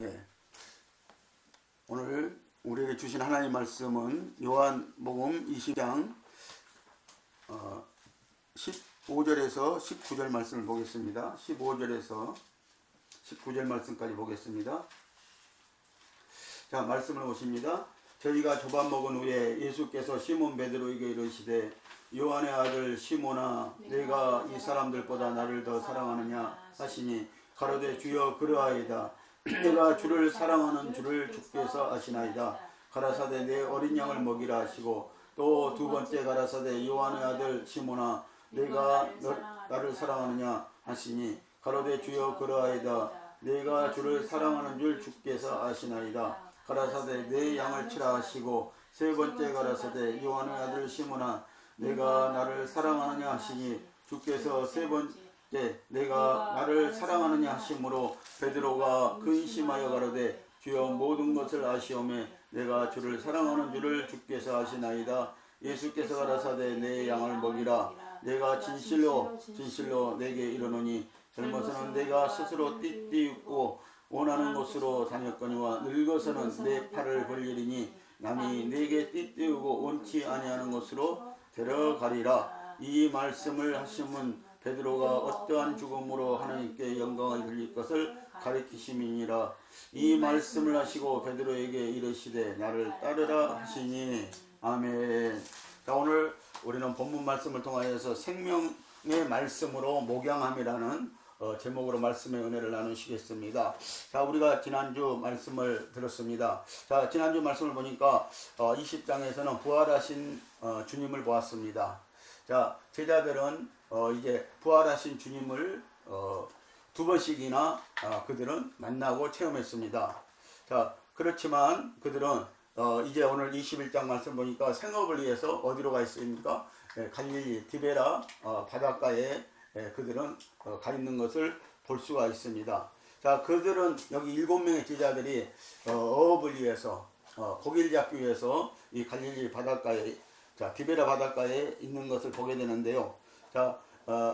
예. 오늘 우리에게 주신 하나님의 말씀은 요한복음 20장 15절에서 19절 말씀을 보겠습니다. 15절에서 19절 말씀까지 보겠습니다. 자, 말씀을 보십니다. 저희가 조반 먹은 후에 예수께서 시몬 베드로에게 이르시되 요한의 아들 시몬아 내가 이 사람들보다 나를 더 사랑하느냐 하시니 가로되 주여 그러하이다. 내가 주를 사랑하는 줄을 주께서 아시나이다. 가라사대 내 어린 양을 먹이라 하시고 또 두 번째 가라사대 요한의 아들 시몬아 내가 나를 사랑하느냐 하시니 가로되 주여 그러하이다. 내가 주를 사랑하는 줄 주께서 아시나이다. 가라사대 내 양을 치라 하시고 세 번째 가라사대 요한의 아들 시몬아 내가 나를 사랑하느냐 하시니 주께서 세 번째 내가 나를 사랑하느냐 하심으로 베드로가 근심하여 가로되 주여 모든 것을 아시오매 내가 주를 사랑하는 줄을 주께서 아시나이다. 예수께서 가라사대 내 양을 먹이라. 내가 진실로 내게 이르노니 젊어서는 내가 스스로 띠띠웃고 원하는 곳으로 다녔거니와 늙어서는 내 팔을 벌리리니 남이 내게 띠띠우고 원치 아니하는 곳으로 데려가리라. 이 말씀을 하심은 베드로가 어떠한 죽음으로 하나님께 영광을 돌릴 것을 가리키심이니라. 이 말씀을 하시고 베드로에게 이르시되 나를 따르라 하시니 아멘. 자, 오늘 우리는 본문 말씀을 통하여서 생명의 말씀으로 목양함이라는 제목으로 말씀의 은혜를 나누시겠습니다. 자, 우리가 지난주 말씀을 들었습니다. 자, 지난주 말씀을 보니까 20장에서는 부활하신 주님을 보았습니다. 자, 제자들은 이제 부활하신 주님을 두 번씩이나 그들은 만나고 체험했습니다. 자, 그렇지만 그들은 이제 오늘 21장 말씀 보니까 생업을 위해서 어디로 가 있습니까? 갈릴리 디베라 바닷가에 그들은 가 있는 것을 볼 수가 있습니다. 자, 그들은 여기 7명의 제자들이 어업을 위해서 고기를 잡기 위해서 이 갈릴리 바닷가에 자, 디베라 바닷가에 있는 것을 보게 되는데요. 자,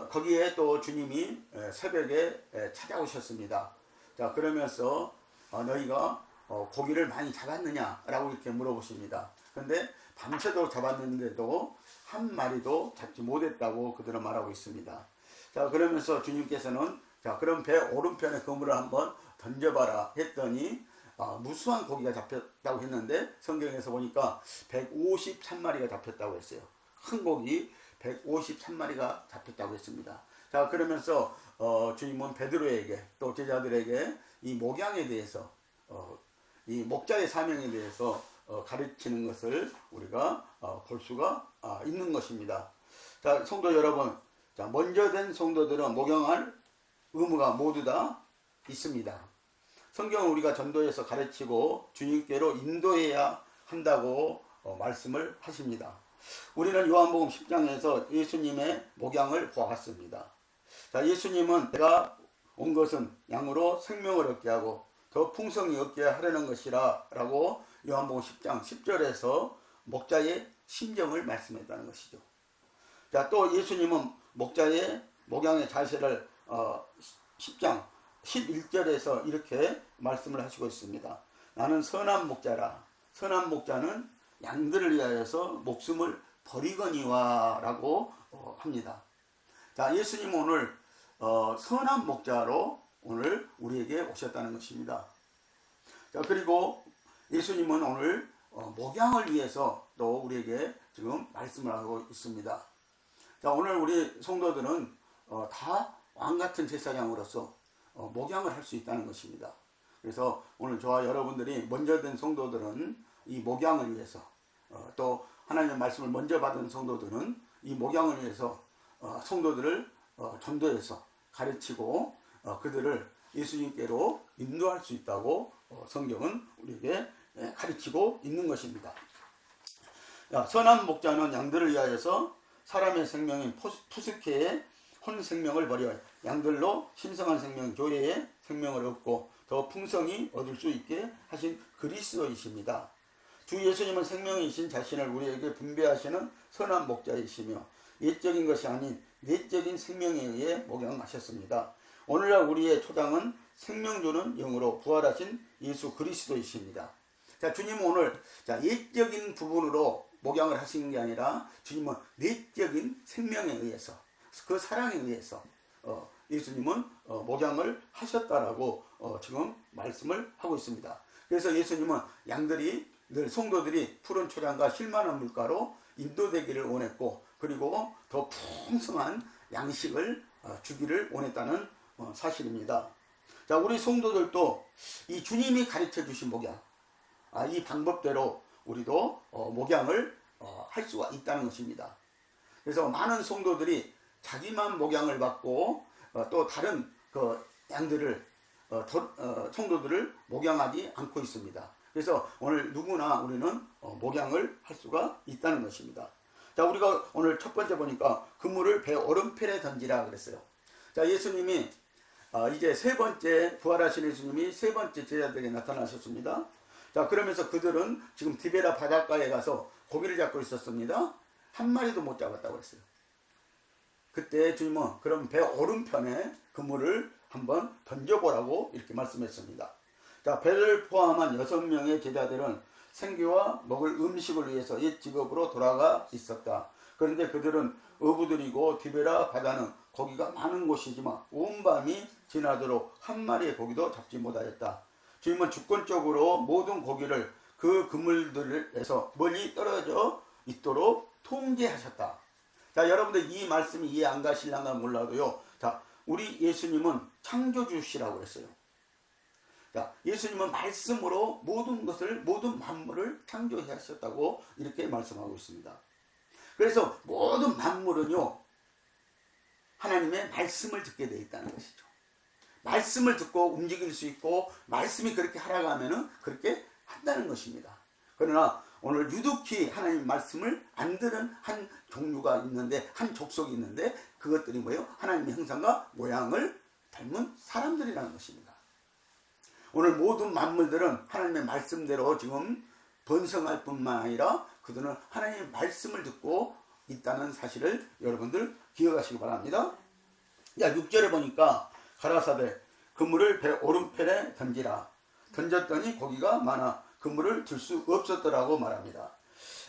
거기에 또 주님이 새벽에 찾아오셨습니다. 자, 그러면서 너희가 고기를 많이 잡았느냐? 라고 이렇게 물어보십니다. 근데 밤새도록 잡았는데도 한 마리도 잡지 못했다고 그들은 말하고 있습니다. 자, 그러면서 주님께서는 자, 그럼 배 오른편에 그물을 한번 던져봐라 했더니 무수한 고기가 잡혔다고 했는데 성경에서 보니까 153마리가 잡혔다고 했어요. 큰 고기 153마리가 잡혔다고 했습니다. 자, 그러면서 주님은 베드로에게 또 제자들에게 이 목양에 대해서 이 목자의 사명에 대해서 가르치는 것을 우리가 볼 수가 있는 것입니다. 자, 성도 여러분, 자, 먼저 된 성도들은 목양할 의무가 모두 다 있습니다. 성경은 우리가 전도해서 가르치고 주님께로 인도해야 한다고 말씀을 하십니다. 우리는 요한복음 10장에서 예수님의 목양을 보았습니다. 자, 예수님은 내가 온 것은 양으로 생명을 얻게 하고 더 풍성히 얻게 하려는 것이라 라고 요한복음 10장 10절에서 목자의 심정을 말씀했다는 것이죠. 자, 또 예수님은 목자의 목양의 자세를 10장 11절에서 이렇게 말씀을 하시고 있습니다. 나는 선한 목자라. 선한 목자는 양들을 위하여서 목숨을 버리거니와 라고 합니다. 자, 예수님은 오늘 선한 목자로 오늘 우리에게 오셨다는 것입니다. 자, 그리고 예수님은 오늘 목양을 위해서 또 우리에게 지금 말씀을 하고 있습니다. 자, 오늘 우리 성도들은 다 왕같은 제사장으로서 목양을 할 수 있다는 것입니다. 그래서 오늘 저와 여러분들이 먼저 된 성도들은 이 목양을 위해서 또 하나님의 말씀을 먼저 받은 성도들은 이 목양을 위해서 성도들을 전도해서 가르치고 그들을 예수님께로 인도할 수 있다고 성경은 우리에게 가르치고 있는 것입니다. 선한 목자는 양들을 위하여서 사람의 생명인 푸스케의 혼 생명을 버려 양들로 신성한 생명 교회의 생명을 얻고 더 풍성히 얻을 수 있게 하신 그리스도이십니다. 주 예수님은 생명이신 자신을 우리에게 분배하시는 선한 목자이시며 옛적인 것이 아닌 내적인 생명에 의해 목양하셨습니다. 오늘날 우리의 초장은 생명 주는 영으로 부활하신 예수 그리스도이십니다. 자, 주님은 오늘 옛적인 부분으로 목양을 하신 게 아니라 주님은 내적인 생명에 의해서 그 사랑에 의해서 예수님은 목양을 하셨다라고 지금 말씀을 하고 있습니다. 그래서 예수님은 양들이 늘 성도들이 푸른 초장과 쉴만한 물가로 인도되기를 원했고, 그리고 더 풍성한 양식을 주기를 원했다는 사실입니다. 자, 우리 성도들도 이 주님이 가르쳐 주신 목양, 이 방법대로 우리도 목양을 할 수가 있다는 것입니다. 그래서 많은 성도들이 자기만 목양을 받고 또 다른 그 양들을 성도들을 목양하지 않고 있습니다. 그래서 오늘 누구나 우리는 목양을 할 수가 있다는 것입니다. 자, 우리가 오늘 첫 번째 보니까 그물을 배 오른편에 던지라 그랬어요. 자, 예수님이 이제 세 번째 부활하신 예수님이 세 번째 제자들에게 나타나셨습니다. 자, 그러면서 그들은 지금 디베라 바닷가에 가서 고기를 잡고 있었습니다. 한 마리도 못 잡았다고 했어요. 그때 주님은 그럼 배 오른편에 그물을 한번 던져보라고 이렇게 말씀했습니다. 자, 배를 포함한 6명의 제자들은 생계와 먹을 음식을 위해서 옛 직업으로 돌아가 있었다. 그런데 그들은 어부들이고 디베라 바다는 고기가 많은 곳이지만 온 밤이 지나도록 한 마리의 고기도 잡지 못하였다. 주님은 주권적으로 모든 고기를 그 그물들에서 멀리 떨어져 있도록 통제하셨다. 자, 여러분들 이 말씀이 이해 안 가실랑가 몰라도요. 자, 우리 예수님은 창조주시라고 했어요. 자, 예수님은 말씀으로 모든 것을, 모든 만물을 창조하셨다고 이렇게 말씀하고 있습니다. 그래서 모든 만물은요, 하나님의 말씀을 듣게 되어 있다는 것이죠. 말씀을 듣고 움직일 수 있고, 말씀이 그렇게 하라고 하면은 그렇게 한다는 것입니다. 그러나 오늘 유독히 하나님 말씀을 안 들은 한 종류가 있는데, 한 족속이 있는데, 그것들이 뭐예요? 하나님의 형상과 모양을 닮은 사람들이라는 것입니다. 오늘 모든 만물들은 하나님의 말씀대로 지금 번성할 뿐만 아니라 그들은 하나님의 말씀을 듣고 있다는 사실을 여러분들 기억하시기 바랍니다. 자, 6절에 보니까 가라사대 그물을 배 오른편에 던지라. 던졌더니 고기가 많아 그물을 들 수 없었더라고 말합니다.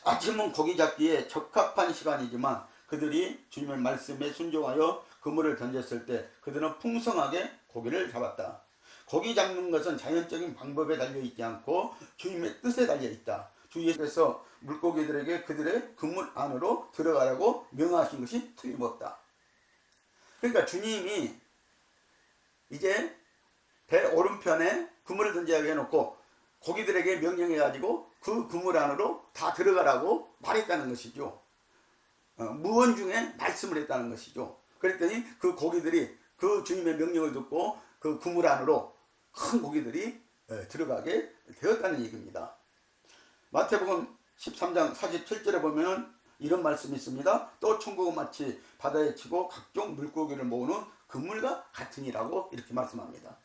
아침은 고기 잡기에 적합한 시간이지만 그들이 주님의 말씀에 순종하여 그물을 던졌을 때 그들은 풍성하게 고기를 잡았다. 고기 잡는 것은 자연적인 방법에 달려있지 않고 주님의 뜻에 달려있다. 주 예수께서 물고기들에게 그들의 그물 안으로 들어가라고 명하신 것이 틀림없다. 그러니까 주님이 이제 배 오른편에 그물을 던지라고 해놓고 고기들에게 명령해가지고 그 그물 안으로 다 들어가라고 말했다는 것이죠. 무언 중에 말씀을 했다는 것이죠. 그랬더니 그 고기들이 그 주님의 명령을 듣고 그 그물 안으로 큰 고기들이 들어가게 되었다는 얘기입니다. 마태복음 13장 47절에 보면 이런 말씀이 있습니다. 또 천국은 마치 바다에 치고 각종 물고기를 모으는 그물과 같으니라고 이렇게 말씀합니다.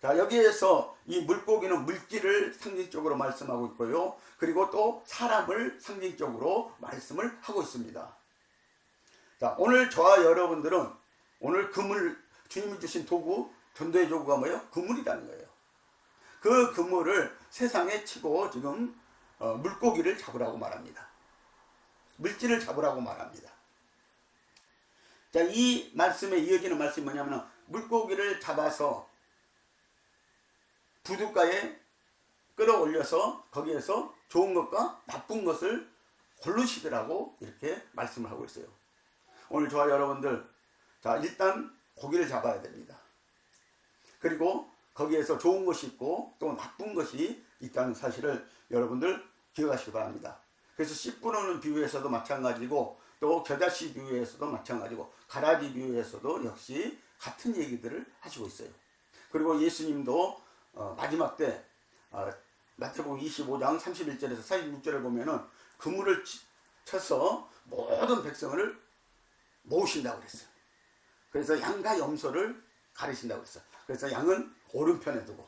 자, 여기에서 이 물고기는 물질을 상징적으로 말씀하고 있고요. 그리고 또 사람을 상징적으로 말씀을 하고 있습니다. 자, 오늘 저와 여러분들은 오늘 그물, 주님이 주신 도구, 전도의 도구가 뭐예요? 그물이라는 거예요. 그 그물을 세상에 치고 지금 물고기를 잡으라고 말합니다. 물질을 잡으라고 말합니다. 자, 이 말씀에 이어지는 말씀이 뭐냐면 물고기를 잡아서 부둣가에 끌어올려서 거기에서 좋은 것과 나쁜 것을 고르시더라고 이렇게 말씀을 하고 있어요. 오늘 저와 여러분들, 자, 일단 고기를 잡아야 됩니다. 그리고 거기에서 좋은 것이 있고 또 나쁜 것이 있다는 사실을 여러분들 기억하시기 바랍니다. 그래서 씨 뿌리는 비유에서도 마찬가지고 또 겨자씨 비유에서도 마찬가지고 가라지 비유에서도 역시 같은 얘기들을 하시고 있어요. 그리고 예수님도 마지막 때 마태복음 25장 31절에서 46절을 보면은 그물을 쳐서 모든 백성을 모으신다고 그랬어요. 그래서 양과 염소를 가르신다고 그랬어요. 그래서 양은 오른편에 두고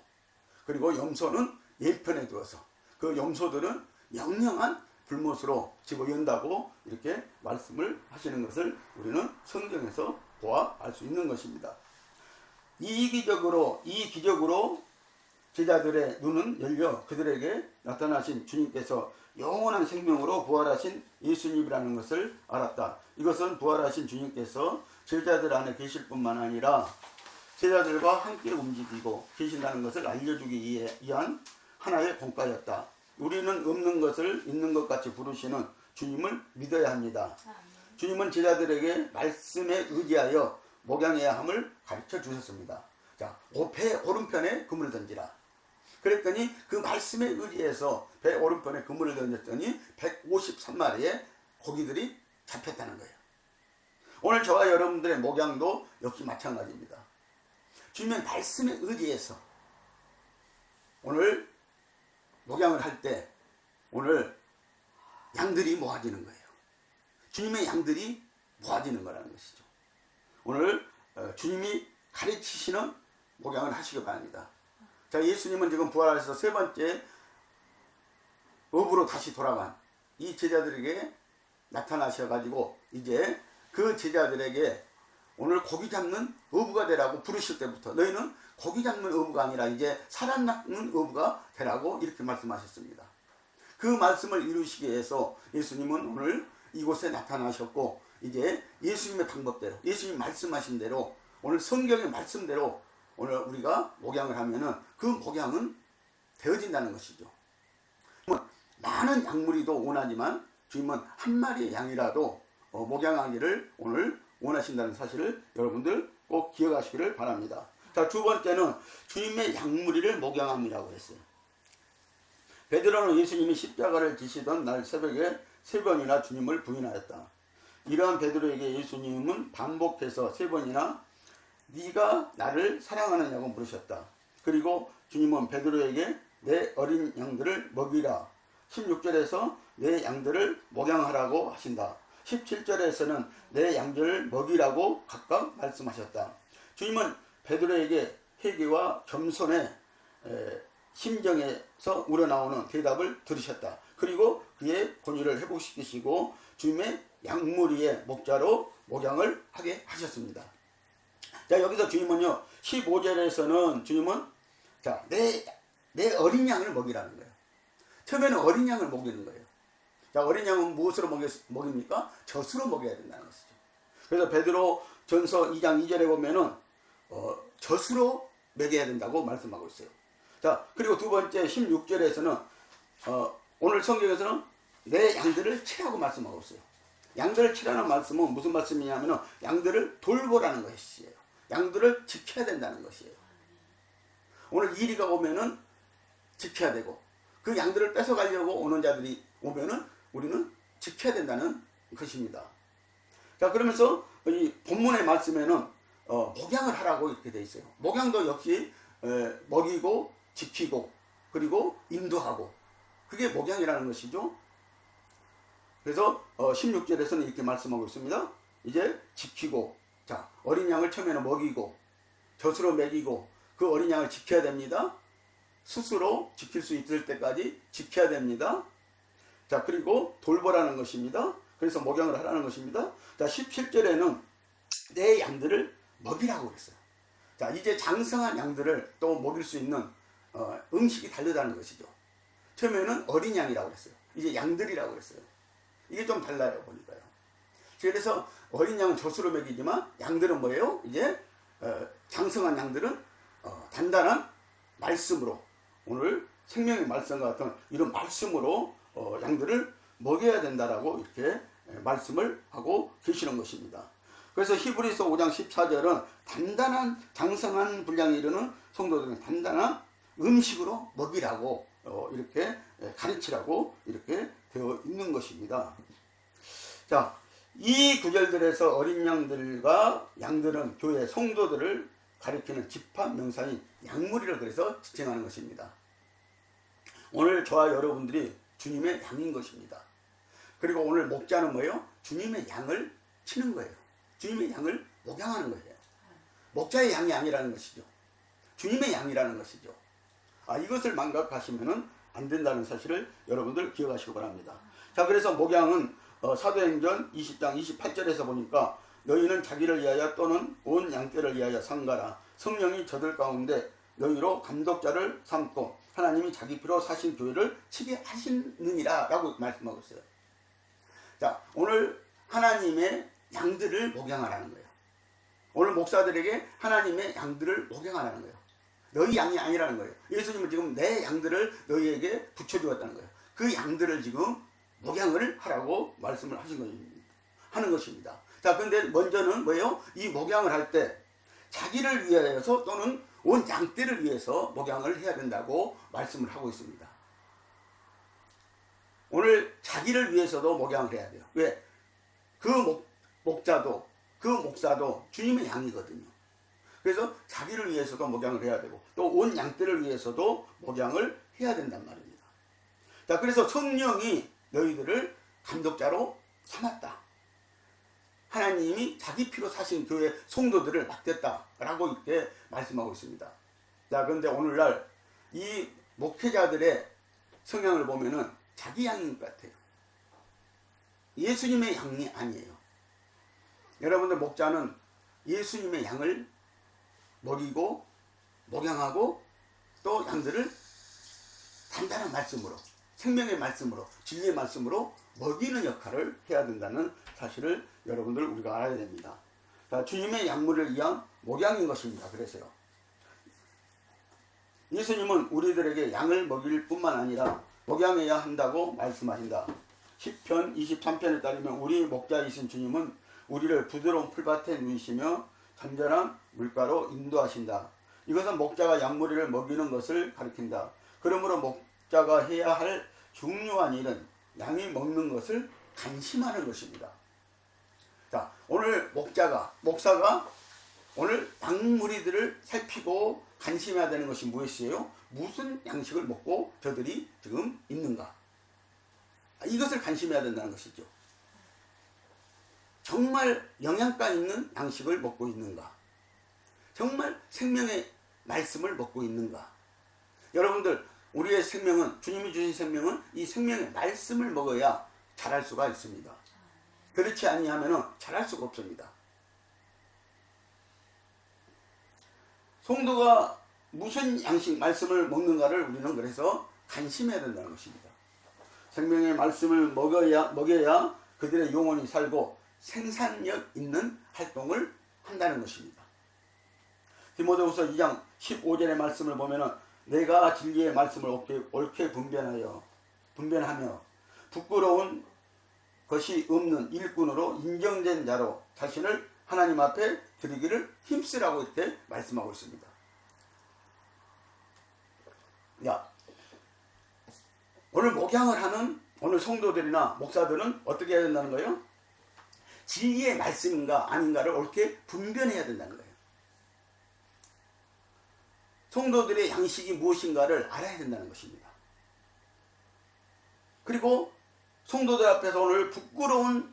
그리고 염소는 왼편에 두어서 그 염소들은 명령한 불못으로 집어연다고 이렇게 말씀을 하시는 것을 우리는 성경에서 보아 알 수 있는 것입니다. 이 기적으로 제자들의 눈은 열려 그들에게 나타나신 주님께서 영원한 생명으로 부활하신 예수님이라는 것을 알았다. 이것은 부활하신 주님께서 제자들 안에 계실 뿐만 아니라 제자들과 함께 움직이고 계신다는 것을 알려주기 위한 하나의 공과였다. 우리는 없는 것을 있는 것 같이 부르시는 주님을 믿어야 합니다. 주님은 제자들에게 말씀에 의지하여 목양해야 함을 가르쳐 주셨습니다. 자, 배 오른편에 그물을 던지라. 그랬더니 그 말씀에 의지해서 배 오른편에 그물을 던졌더니 153마리의 고기들이 잡혔다는 거예요. 오늘 저와 여러분들의 목양도 역시 마찬가지입니다. 주님의 말씀에 의지해서 오늘 목양을 할 때 오늘 양들이 모아지는 거예요. 주님의 양들이 모아지는 거라는 것이죠. 오늘 주님이 가르치시는 목양을 하시기 바랍니다. 자, 예수님은 지금 부활해서 세 번째 업으로 다시 돌아간 이 제자들에게 나타나셔가지고 이제 그 제자들에게 오늘 고기 잡는 어부가 되라고 부르실 때부터 너희는 고기 잡는 어부가 아니라 이제 사람 낚는 어부가 되라고 이렇게 말씀하셨습니다. 그 말씀을 이루시기 위해서 예수님은 오늘 이곳에 나타나셨고 이제 예수님의 방법대로 예수님 말씀하신 대로 오늘 성경의 말씀대로 오늘 우리가 목양을 하면은 그 목양은 되어진다는 것이죠. 많은 양무리도 원하지만 주님은 한 마리의 양이라도 목양하기를 오늘 원하신다는 사실을 여러분들 꼭 기억하시기를 바랍니다. 자, 두 번째는 주님의 양무리를 목양함이라고 했어요. 베드로는 예수님이 십자가를 지시던 날 새벽에 3번이나 주님을 부인하였다. 이러한 베드로에게 예수님은 반복해서 3번이나 네가 나를 사랑하느냐고 물으셨다. 그리고 주님은 베드로에게 내 어린 양들을 먹이라. 16절에서 내 양들을 목양하라고 하신다. 17절에서는 내 양들을 먹이라고 각각 말씀하셨다. 주님은 베드로에게 회개와 겸손의 심정에서 우러나오는 대답을 들으셨다. 그리고 그의 권위를 회복시키시고 주님의 양무리의 목자로 목양을 하게 하셨습니다. 자, 여기서 주님은요 15절에서는 주님은 자, 내 어린 양을 먹이라는 거예요. 처음에는 어린 양을 먹이는 거예요. 자, 어린 양은 무엇으로 먹입니까? 젖으로 먹여야 된다는 것이죠. 그래서 베드로 전서 2장 2절에 보면은 젖으로 먹여야 된다고 말씀하고 있어요. 자, 그리고 두 번째 16절에서는 오늘 성경에서는 내 양들을 치라고 말씀하고 있어요. 양들을 치라는 말씀은 무슨 말씀이냐면은 양들을 돌보라는 것이에요. 양들을 지켜야 된다는 것이에요. 오늘 이리가 오면은 지켜야 되고 그 양들을 뺏어가려고 오는 자들이 오면은 우리는 지켜야 된다는 것입니다. 자, 그러면서 이 본문의 말씀에는 목양을 하라고 이렇게 되어 있어요. 목양도 역시 먹이고 지키고 그리고 인도하고 그게 목양이라는 것이죠. 그래서 16절에서는 이렇게 말씀하고 있습니다. 이제 지키고 자, 어린 양을 처음에는 먹이고 젖으로 먹이고 그 어린 양을 지켜야 됩니다. 스스로 지킬 수 있을 때까지 지켜야 됩니다. 자, 그리고 돌보라는 것입니다. 그래서 목양을 하라는 것입니다. 자, 17절에는 내 양들을 먹이라고 그랬어요. 자, 이제 장성한 양들을 또 먹일 수 있는 음식이 다르다는 것이죠. 처음에는 어린 양이라고 그랬어요. 이제 양들이라고 그랬어요. 이게 좀 달라요, 보니까요. 그래서 어린 양은 젖으로 먹이지만 양들은 뭐예요? 이제 장성한 양들은 단단한 말씀으로 오늘 생명의 말씀과 같은 이런 말씀으로 양들을 먹여야 된다라고 이렇게 말씀을 하고 계시는 것입니다. 그래서 히브리서 5장 14절은 단단한 장성한 분량에 이르는 성도들은 단단한 음식으로 먹이라고 이렇게 가르치라고 이렇게 되어 있는 것입니다. 자, 이 구절들에서 어린 양들과 양들은 교회 성도들을 가리키는 집합 명사인 양무리를 그래서 지칭하는 것입니다. 오늘 저와 여러분들이 주님의 양인 것입니다. 그리고 오늘 목자는 뭐예요? 주님의 양을 치는 거예요. 주님의 양을 목양하는 거예요. 목자의 양이 아니라는 것이죠. 주님의 양이라는 것이죠. 이것을 망각하시면 안 된다는 사실을 여러분들 기억하시기 바랍니다. 자, 그래서 목양은 사도행전 20장 28절에서 보니까 너희는 자기를 위하여 또는 온 양떼를 위하여 상가라. 성령이 저들 가운데 너희로 감독자를 삼고 하나님이 자기 피로 사신 교회를 치게 하시느니라 라고 말씀하고 있어요. 자, 오늘 하나님의 양들을 목양하라는 거예요. 오늘 목사들에게 하나님의 양들을 목양하라는 거예요. 너희 양이 아니라는 거예요. 예수님은 지금 내 양들을 너희에게 붙여주었다는 거예요. 그 양들을 지금 목양을 하라고 말씀을 하는 것입니다. 자, 근데 먼저는 뭐예요? 이 목양을 할 때 자기를 위해서 또는 온 양떼를 위해서 목양을 해야 된다고 말씀을 하고 있습니다. 오늘 자기를 위해서도 목양을 해야 돼요. 왜? 그 목자도 그 목사도 주님의 양이거든요. 그래서 자기를 위해서도 목양을 해야 되고 또 온 양떼를 위해서도 목양을 해야 된단 말입니다. 자, 그래서 성령이 너희들을 감독자로 삼았다. 하나님이 자기 피로 사신 교회 성도들을 맡겼다라고 이렇게 말씀하고 있습니다. 자, 그런데 오늘날 이 목회자들의 성향을 보면은 자기 양인 것 같아요. 예수님의 양이 아니에요. 여러분들 목자는 예수님의 양을 먹이고 목양하고 또 양들을 단단한 말씀으로 생명의 말씀으로 진리의 말씀으로 먹이는 역할을 해야 된다는 사실을 여러분들 우리가 알아야 됩니다. 자, 주님의 양물을 위한 목양인 것입니다. 그래서요. 예수님은 우리들에게 양을 먹일 뿐만 아니라 목양해야 한다고 말씀하신다. 시편 23편에 따르면 우리 목자이신 주님은 우리를 부드러운 풀밭에 누이시며 잔잔한 물가로 인도하신다. 이것은 목자가 양무리를 먹이는 것을 가리킨다. 그러므로 목자가 해야 할 중요한 일은 양이 먹는 것을 간심하는 것입니다. 자, 오늘 목사가 오늘 양무리들을 살피고 간심해야 되는 것이 무엇이에요? 무슨 양식을 먹고 저들이 지금 있는가? 이것을 간심해야 된다는 것이죠. 정말 영양가 있는 양식을 먹고 있는가? 정말 생명의 말씀을 먹고 있는가? 여러분들, 우리의 생명은, 주님이 주신 생명은 이 생명의 말씀을 먹어야 자랄 수가 있습니다. 그렇지 아니하면 자랄 수가 없습니다. 성도가 무슨 양식, 말씀을 먹는가를 우리는 그래서 간심해야 된다는 것입니다. 생명의 말씀을 먹여야 그들의 영혼이 살고 생산력 있는 활동을 한다는 것입니다. 디모데후서 2장 15절의 말씀을 보면은 내가 진리의 말씀을 옳게 분별하며 부끄러운 것이 없는 일꾼으로 인정된 자로 자신을 하나님 앞에 드리기를 힘쓰라고 이렇게 말씀하고 있습니다. 야, 오늘 목양을 하는 오늘 성도들이나 목사들은 어떻게 해야 된다는 거예요? 진리의 말씀인가 아닌가를 옳게 분별해야 된다는 거예요. 성도들의 양식이 무엇인가를 알아야 된다는 것입니다. 그리고 성도들 앞에서 오늘 부끄러움이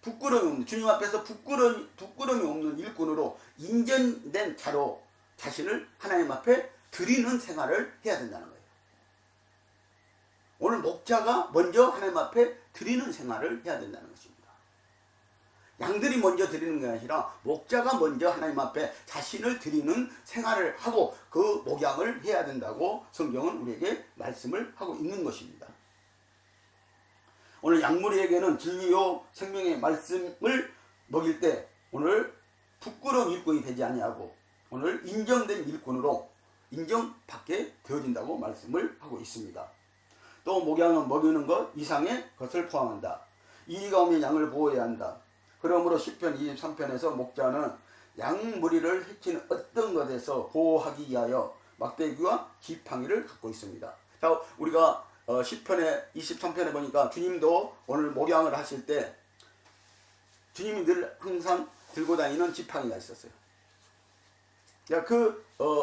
없는, 주님 앞에서 부끄러움이 없는 일꾼으로 인정된 자로 자신을 하나님 앞에 드리는 생활을 해야 된다는 거예요. 오늘 목자가 먼저 하나님 앞에 드리는 생활을 해야 된다는 것입니다. 양들이 먼저 드리는 게 아니라 목자가 먼저 하나님 앞에 자신을 드리는 생활을 하고 그 목양을 해야 된다고 성경은 우리에게 말씀을 하고 있는 것입니다. 오늘 양무리에게는 진리요 생명의 말씀을 먹일 때 오늘 부끄러운 일꾼이 되지 아니하고 오늘 인정된 일꾼으로 인정받게 되어진다고 말씀을 하고 있습니다. 또 목양은 먹이는 것 이상의 것을 포함한다. 이의가 없는 양을 보호해야 한다. 그러므로 시편 23편에서 목자는 양무리를 해치는 어떤 것에서 보호하기 위하여 막대기와 지팡이를 갖고 있습니다. 자, 우리가 시편의 23편에 보니까 주님도 오늘 목양을 하실 때 주님이 늘 항상 들고 다니는 지팡이가 있었어요.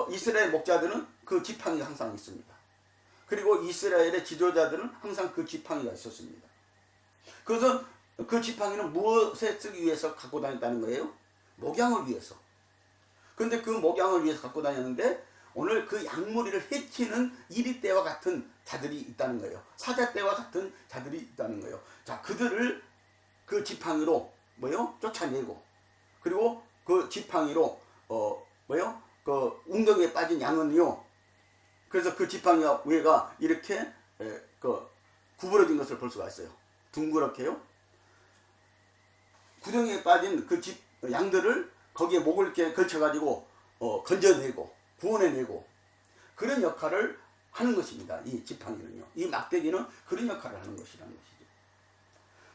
이스라엘 목자들은 그 지팡이가 항상 있습니다. 그리고 이스라엘의 지도자들은 항상 그 지팡이가 있었습니다. 그것은 그 지팡이는 무엇에 쓰기 위해서 갖고 다녔다는 거예요? 목양을 위해서. 그런데 그 목양을 위해서 갖고 다녔는데 오늘 그 양무리를 해치는 이리떼와 같은 자들이 있다는 거예요. 사자떼와 같은 자들이 있다는 거예요. 자, 그들을 그 지팡이로 쫓아내고 그리고 그 지팡이로 그 웅덩이에 빠진 양은요. 그래서 그 지팡이 위가 이렇게 그 구부러진 것을 볼 수가 있어요. 둥그렇게요. 구덩이에 빠진 그 양들을 거기에 목을 이렇게 걸쳐가지고 건져내고 구원해내고 그런 역할을 하는 것입니다. 이 지팡이는요. 이 막대기는 그런 역할을 하는 것이라는 것이죠.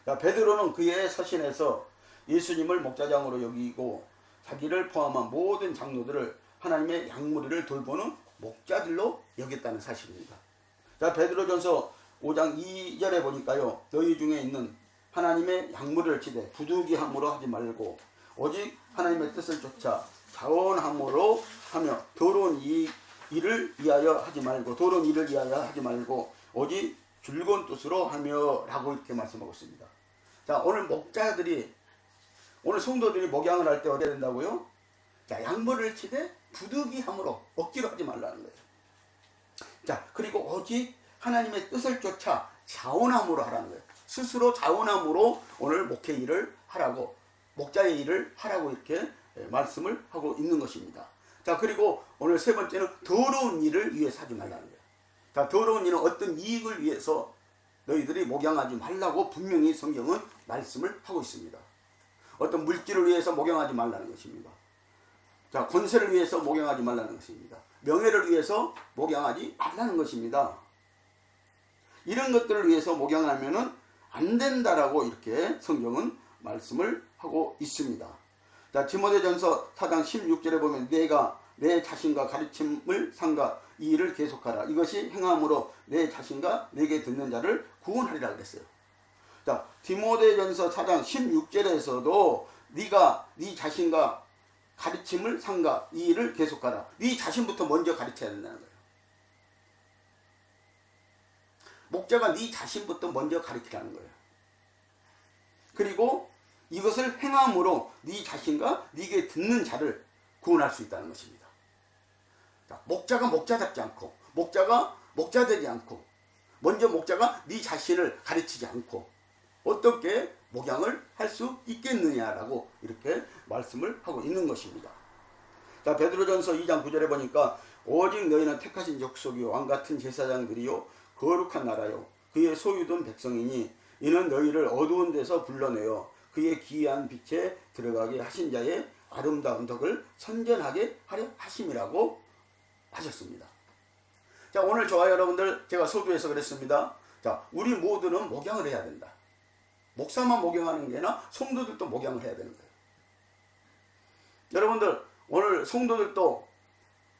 자, 베드로는 그의 서신에서 예수님을 목자장으로 여기고 자기를 포함한 모든 장로들을 하나님의 양무리를 돌보는 목자들로 여겼다는 사실입니다. 자, 베드로전서 5장 2절에 보니까요. 너희 중에 있는 하나님의 양무리를 치되 부득이함으로 하지 말고 오직 하나님의 뜻을 쫓아 자원함으로 하며 더러운 일을 위하여 하지 말고 오직 즐거운 뜻으로 하며 라고 이렇게 말씀하고 있습니다. 자, 오늘 목자들이 오늘 성도들이 목양을 할 때 어떻게 된다고요? 자, 양무리를 치되 부득이함으로 억지로 하지 말라는 거예요. 자, 그리고 오직 하나님의 뜻을 쫓아 자원함으로 하라는 거예요. 스스로 자원함으로 오늘 목회 일을 하라고, 목자의 일을 하라고 이렇게 말씀을 하고 있는 것입니다. 자, 그리고 오늘 세 번째는 더러운 일을 위해서 하지 말라는 거예요. 자, 더러운 일은 어떤 이익을 위해서 너희들이 목양하지 말라고 분명히 성경은 말씀을 하고 있습니다. 어떤 물질을 위해서 목양하지 말라는 것입니다. 자, 권세를 위해서 목양하지 말라는 것입니다. 명예를 위해서 목양하지 말라는 것입니다. 이런 것들을 위해서 목양을 하면은 안 된다라고 이렇게 성경은 말씀을 하고 있습니다. 자, 디모데전서 4장 16절에 보면 내가 내 자신과 가르침을 삼가 이 일을 계속하라. 이것이 행함으로 내 자신과 내게 듣는 자를 구원하리라 그랬어요. 자, 디모데전서 4장 16절에서도 네가 네 자신과 가르침을 삼가 이 일을 계속하라. 네 자신부터 먼저 가르쳐야 된다는 거예요. 목자가 네 자신부터 먼저 가르치라는 거예요. 그리고 이것을 행함으로 네 자신과 네게 듣는 자를 구원할 수 있다는 것입니다. 자, 목자가 목자답지 않고 목자가 목자되지 않고 먼저 목자가 네 자신을 가르치지 않고 어떻게 목양을 할 수 있겠느냐라고 이렇게 말씀을 하고 있는 것입니다. 자, 베드로전서 2장 9절에 보니까 오직 너희는 택하신 족속이요 왕같은 제사장들이요 거룩한 나라요 그의 소유된 백성이니 이는 너희를 어두운 데서 불러내어 그의 기이한 빛에 들어가게 하신 자의 아름다운 덕을 선전하게 하려 하심이라고 하셨습니다. 자, 오늘 저와 여러분들 제가 서두에서 그랬습니다. 자, 우리 모두는 목양을 해야 된다. 목사만 목양하는 게 아니라 성도들도 목양을 해야 되는 거예요. 여러분들 오늘 성도들도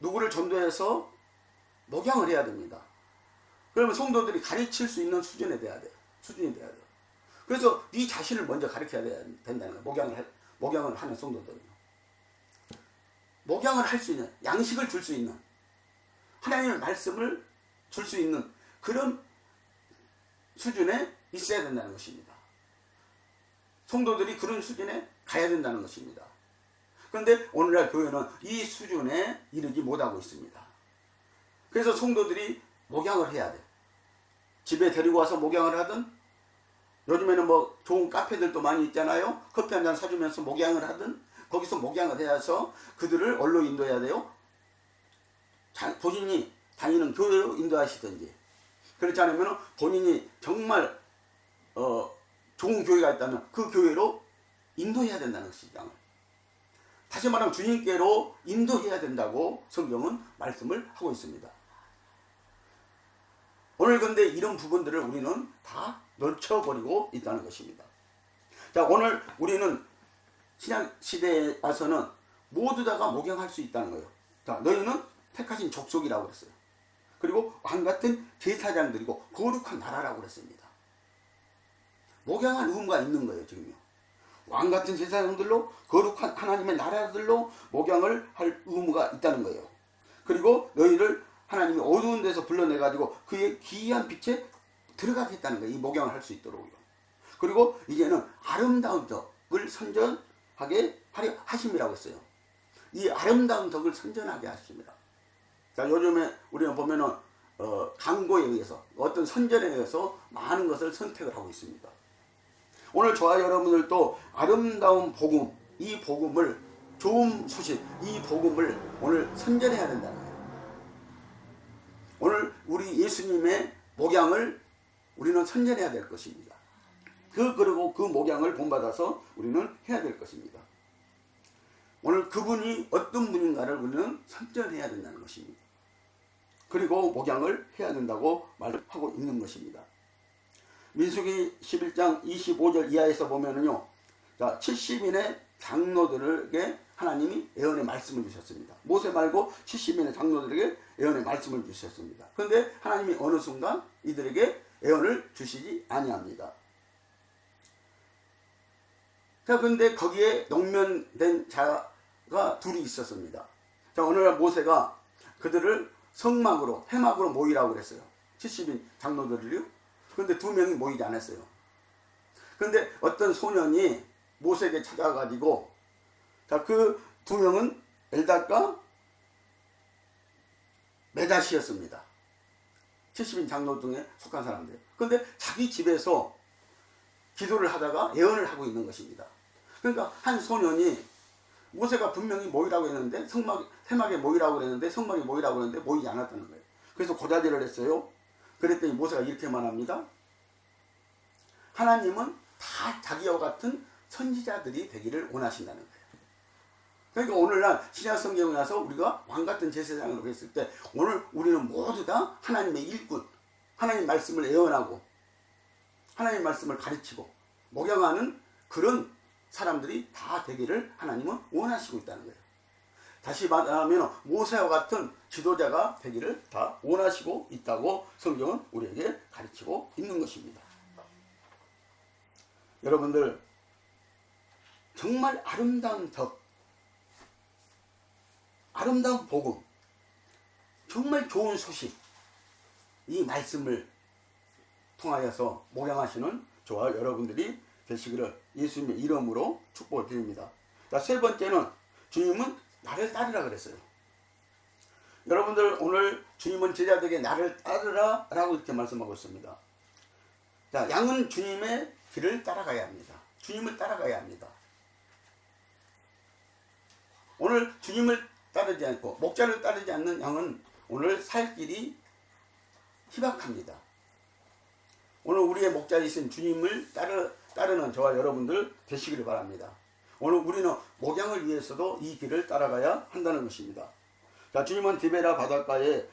누구를 전도해서 목양을 해야 됩니다. 그러면 성도들이 가르칠 수 있는 수준이 돼야 돼요. 그래서 네 자신을 먼저 가르쳐야 된다는 거예요. 목양을 하는 성도들은. 목양을 할 수 있는, 양식을 줄 수 있는, 하나님의 말씀을 줄 수 있는 그런 수준에 있어야 된다는 것입니다. 성도들이 그런 수준에 가야 된다는 것입니다. 그런데 오늘날 교회는 이 수준에 이르지 못하고 있습니다. 그래서 성도들이 목양을 해야 돼. 집에 데리고 와서 목양을 하든 요즘에는 뭐 좋은 카페들도 많이 있잖아요. 커피 한 잔 사주면서 목양을 하든 거기서 목양을 해서 그들을 어디로 인도해야 돼요? 본인이 다니는 교회로 인도하시든지 그렇지 않으면 본인이 정말 좋은 교회가 있다면 그 교회로 인도해야 된다는 것이죠. 다시 말하면 주님께로 인도해야 된다고 성경은 말씀을 하고 있습니다. 오늘 근데 이런 부분들을 우리는 다 놓쳐버리고 있다는 것입니다. 자, 오늘 우리는 신약 시대에 와서는 모두 다가 목양할 수 있다는 거예요. 자, 너희는 택하신 족속이라고 그랬어요. 그리고 왕같은 제사장들이고 거룩한 나라라고 그랬습니다. 목양할 의무가 있는 거예요, 지금요. 왕같은 제사장들로 거룩한 하나님의 나라들로 목양을 할 의무가 있다는 거예요. 그리고 너희를 하나님이 어두운 데서 불러내가지고 그의 기이한 빛에 들어가겠다는 거예요. 이 목양을 할 수 있도록요. 그리고 이제는 아름다운 덕을 선전하게 하려 하심이라고 했어요. 이 아름다운 덕을 선전하게 하십니다. 자, 요즘에 우리는 보면은 광고에 의해서 어떤 선전에 의해서 많은 것을 선택을 하고 있습니다. 오늘 저와 여러분들도 아름다운 복음, 이 복음을 좋은 소식, 이 복음을 오늘 선전해야 된다는 거예요. 오늘 우리 예수님의 목양을 우리는 선전해야 될 것입니다. 그리고 그 목양을 본받아서 우리는 해야 될 것입니다. 오늘 그분이 어떤 분인가를 우리는 선전해야 된다는 것입니다. 그리고 목양을 해야 된다고 말하고 있는 것입니다. 민수기 11장 25절 이하에서 보면은요, 자, 70인의 장로들에게 하나님이 예언의 말씀을 주셨습니다. 모세 말고 70인의 장로들에게 예언의 말씀을 주셨습니다. 그런데 하나님이 어느 순간 이들에게 예언을 주시지 아니합니다. 자, 근데 거기에 농면된 자가 둘이 있었습니다. 자, 어느 날 모세가 그들을 성막으로, 회막으로 모이라고 그랬어요. 70인 장로들을요. 그런데 2명이 모이지 않았어요. 그런데 어떤 소년이 모세에게 찾아가지고, 자, 그 2명은 엘닷과 메다시였습니다. 70인 장로 중에 속한 사람들. 그런데 자기 집에서 기도를 하다가 예언을 하고 있는 것입니다. 그러니까 한 소년이 모세가 분명히 모이라고 했는데 회막에 모이라고 했는데 성막에 모이라고 했는데 모이지 않았다는 거예요. 그래서 고자질을 했어요. 그랬더니 모세가 이렇게 말합니다. 하나님은 다 자기와 같은 선지자들이 되기를 원하신다는 거예요. 그러니까 오늘날 신약 성경에 와서 우리가 왕같은 제사장으로 했을 때 오늘 우리는 모두 다 하나님의 일꾼, 하나님 말씀을 예언하고 하나님 말씀을 가르치고 목양하는 그런 사람들이 다 되기를 하나님은 원하시고 있다는 거예요. 다시 말하면 모세와 같은 지도자가 되기를 다 원하시고 있다고 성경은 우리에게 가르치고 있는 것입니다. 여러분들, 정말 아름다운 덕, 아름다운 복음, 정말 좋은 소식, 이 말씀을 통하여서 목양하시는 저와 여러분들이 되시기를 예수님의 이름으로 축복을 드립니다. 자, 세 번째는 주님은 나를 따르라 그랬어요. 여러분들, 오늘 주님은 제자들에게 나를 따르라 라고 이렇게 말씀하고 있습니다. 자, 양은 주님의 길을 따라가야 합니다. 주님을 따라가야 합니다. 오늘 주님을 따르지 않고 목자를 따르지 않는 양은 오늘 살 길이 희박합니다. 오늘 우리의 목자이신 주님을 따르는 저와 여러분들 되시기를 바랍니다. 오늘 우리는 목양을 위해서도 이 길을 따라가야 한다는 것입니다. 자, 주님은 디베라 바닷가에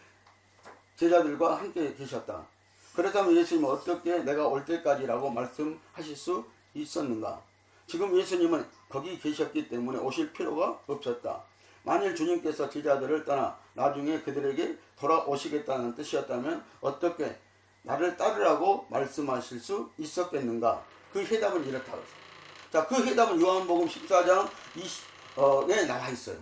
제자들과 함께 계셨다. 그렇다면 예수님은 어떻게 내가 올 때까지라고 말씀하실 수 있었는가? 지금 예수님은 거기 계셨기 때문에 오실 필요가 없었다. 만일 주님께서 제자들을 떠나 나중에 그들에게 돌아오시겠다는 뜻이었다면 어떻게 나를 따르라고 말씀하실 수 있었겠는가? 그 해답은 이렇다고 했어요. 자, 그 해답은 요한복음 14장 20에 나와 있어요.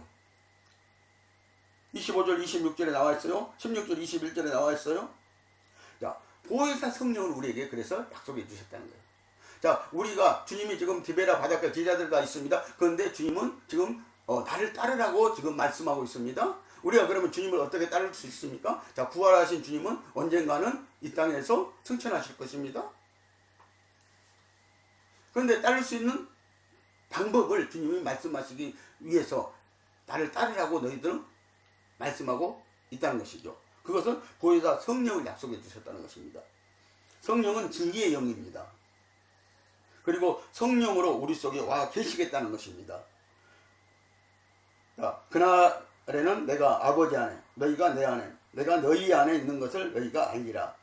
25절 26절에 나와 있어요. 16절 21절에 나와 있어요. 자, 보혜사 성령을 우리에게 그래서 약속해 주셨다는 거예요. 자, 우리가 주님이 지금 디베라 바닷가 제자들과 있습니다. 그런데 주님은 지금 나를 따르라고 지금 말씀하고 있습니다. 우리가 그러면 주님을 어떻게 따를 수 있습니까? 자, 부활하신 주님은 언젠가는 이 땅에서 승천하실 것입니다. 그런데 따를 수 있는 방법을 주님이 말씀하시기 위해서 나를 따르라고 너희들은 말씀하고 있다는 것이죠. 그것은 보혜사 성령을 약속해 주셨다는 것입니다. 성령은 진리의 영입니다. 그리고 성령으로 우리 속에 와 계시겠다는 것입니다. 자, 그날에는 내가 아버지 안에, 너희가 내 안에, 내가 너희 안에 있는 것을 너희가 알리라.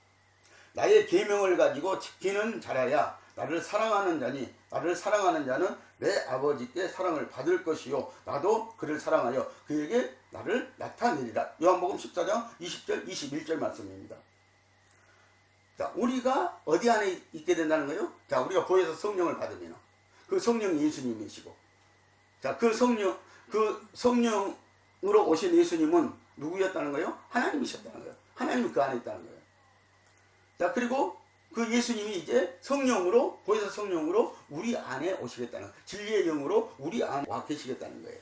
나의 계명을 가지고 지키는 자라야 나를 사랑하는 자니, 나를 사랑하는 자는 내 아버지께 사랑을 받을 것이요 나도 그를 사랑하여 그에게 나를 나타내리라. 요한복음 14장 20절 21절 말씀입니다. 자, 우리가 어디 안에 있게 된다는 거예요? 자, 우리가 보혜사 성령을 받으면 그 성령이 예수님이시고, 자, 그 성령으로 오신 예수님은 누구였다는 거예요? 하나님이셨다는 거예요. 하나님이 그 안에 있다는 거예요. 자, 그리고 그 예수님이 이제 성령으로, 보혜사 성령으로 우리 안에 오시겠다는 거예요. 진리의 영으로 우리 안에 와 계시겠다는 거예요.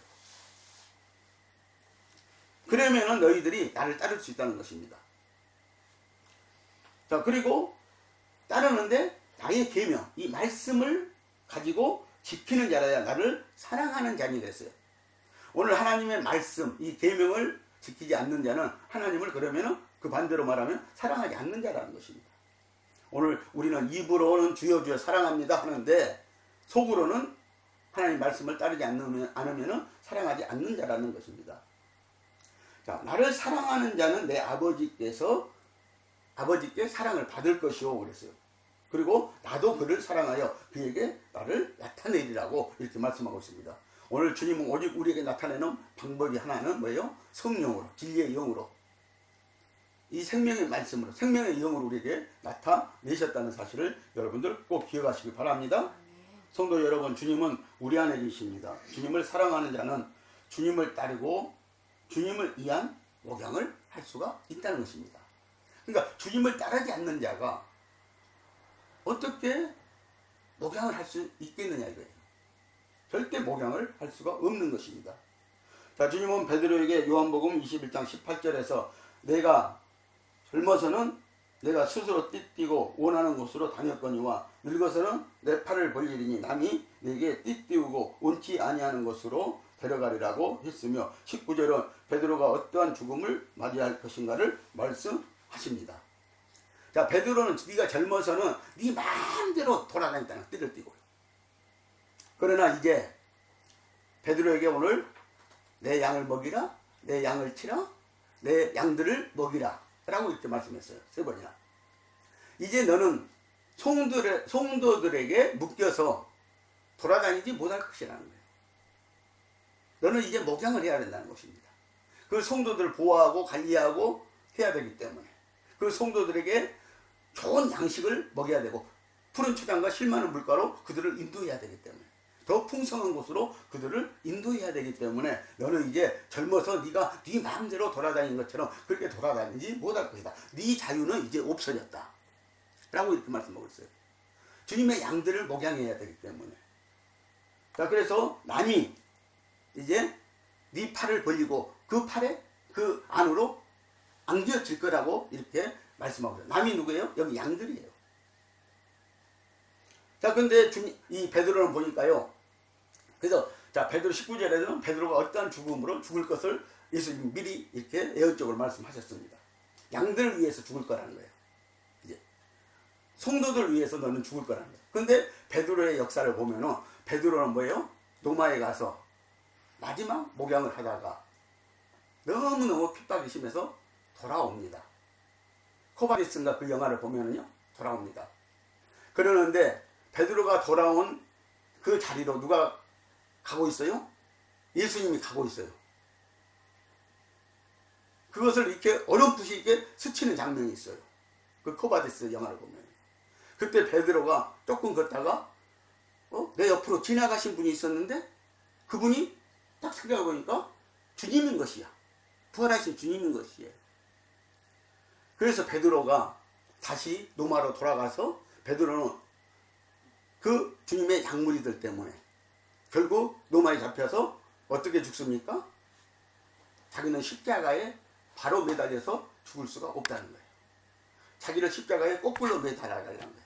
그러면은 너희들이 나를 따를 수 있다는 것입니다. 자, 그리고 따르는데 나의 계명, 이 말씀을 가지고 지키는 자라야 나를 사랑하는 자니 됐어요. 오늘 하나님의 말씀, 이 계명을 지키지 않는 자는 하나님을 그러면은 그 반대로 말하면 사랑하지 않는 자라는 것입니다. 오늘 우리는 입으로는 주여 주여 사랑합니다 하는데 속으로는 하나님 말씀을 따르지 않으면 사랑하지 않는 자라는 것입니다. 자, 나를 사랑하는 자는 내 아버지께 사랑을 받을 것이요 그랬어요. 그리고 나도 그를 사랑하여 그에게 나를 나타내리라고 이렇게 말씀하고 있습니다. 오늘 주님은 오직 우리에게 나타내는 방법이 하나는 뭐예요? 성령으로, 진리의 영으로, 이 생명의 말씀으로, 생명의 영으로 우리에게 나타내셨다는 사실을 여러분들 꼭 기억하시기 바랍니다. 성도 여러분, 주님은 우리 안에 계십니다. 주님을 사랑하는 자는 주님을 따르고 주님을 위한 목양을 할 수가 있다는 것입니다. 그러니까 주님을 따르지 않는 자가 어떻게 목양을 할 수 있겠느냐 이거예요. 절대 목양을 할 수가 없는 것입니다. 자, 주님은 베드로에게 요한복음 21장 18절에서 내가 젊어서는 내가 스스로 띠띠고 원하는 곳으로 다녔거니와 늙어서는 내 팔을 벌리리니 남이 내게 띠띠우고 원치 아니하는 곳으로 데려가리라고 했으며 19절은 베드로가 어떠한 죽음을 맞이할 것인가를 말씀하십니다. 자, 베드로는 네가 젊어서는 네 마음대로 돌아다녔다는 띠를 띠고, 그러나 이제 베드로에게 오늘 내 양을 먹이라, 내 양을 치라, 내 양들을 먹이라 라고 이렇게 말씀했어요. 3번이나. 이제 너는 성도들에게 묶여서 돌아다니지 못할 것이라는 거예요. 너는 이제 목양을 해야 된다는 것입니다. 그 성도들을 보호하고 관리하고 해야 되기 때문에 그 성도들에게 좋은 양식을 먹여야 되고 푸른 초장과 실만한 물가로 그들을 인도해야 되기 때문에 더 풍성한 곳으로 그들을 인도해야 되기 때문에 너는 이제 젊어서 네가 네 마음대로 돌아다니는 것처럼 그렇게 돌아다니지 못할 것이다. 네 자유는 이제 없어졌다 라고 이렇게 말씀하고 있어요. 주님의 양들을 목양해야 되기 때문에. 자, 그래서 남이 이제 네 팔을 벌리고 그 팔에 그 안으로 안겨질 거라고 이렇게 말씀하고 있어요. 남이 누구예요? 여기 양들이에요. 자, 근데 이 베드로는 보니까요. 그래서 자, 베드로 19절에는 베드로가 어떠한 죽음으로 죽을 것을 예수님 미리 이렇게 예언적으로 말씀하셨습니다. 양들을 위해서 죽을 거라는 거예요. 이제 성도들을 위해서 너는 죽을 거라는 거예요. 근데 베드로의 역사를 보면은 베드로는 뭐예요? 로마에 가서 마지막 목양을 하다가 너무너무 핍박이 심해서 돌아옵니다. 코바디스인가 그 영화를 보면은요, 돌아옵니다. 그러는데 베드로가 돌아온 그 자리로 누가 가고 있어요? 예수님이 가고 있어요. 그것을 이렇게 어렴풋이 이렇게 스치는 장면이 있어요. 그 코바디스 영화를 보면. 그때 베드로가 조금 걷다가 내 옆으로 지나가신 분이 있었는데 그분이 딱 생각해보니까 주님인 것이야. 부활하신 주님인 것이에요. 그래서 베드로가 다시 로마로 돌아가서 베드로는 그 주님의 양무리들 때문에 결국 로마에 잡혀서 어떻게 죽습니까? 자기는 십자가에 바로 매달려서 죽을 수가 없다는 거예요. 자기를 십자가에 거꾸로 매달아달라는 거예요.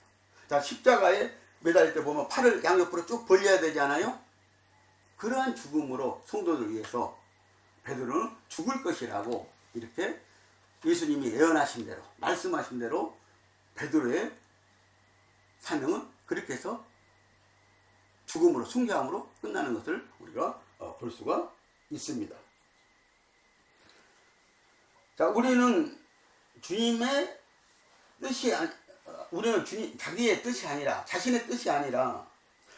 자, 십자가에 매달릴 때 보면 팔을 양옆으로 쭉 벌려야 되지 않아요? 그러한 죽음으로 성도들 위해서 베드로는 죽을 것이라고 이렇게 예수님이 예언하신 대로 말씀하신 대로 베드로의 사명은 그렇게 해서 죽음으로 순교함으로 끝나는 것을 우리가 볼 수가 있습니다. 자, 우리는 주님의 뜻이 우리는 자기의 뜻이 아니라 자신의 뜻이 아니라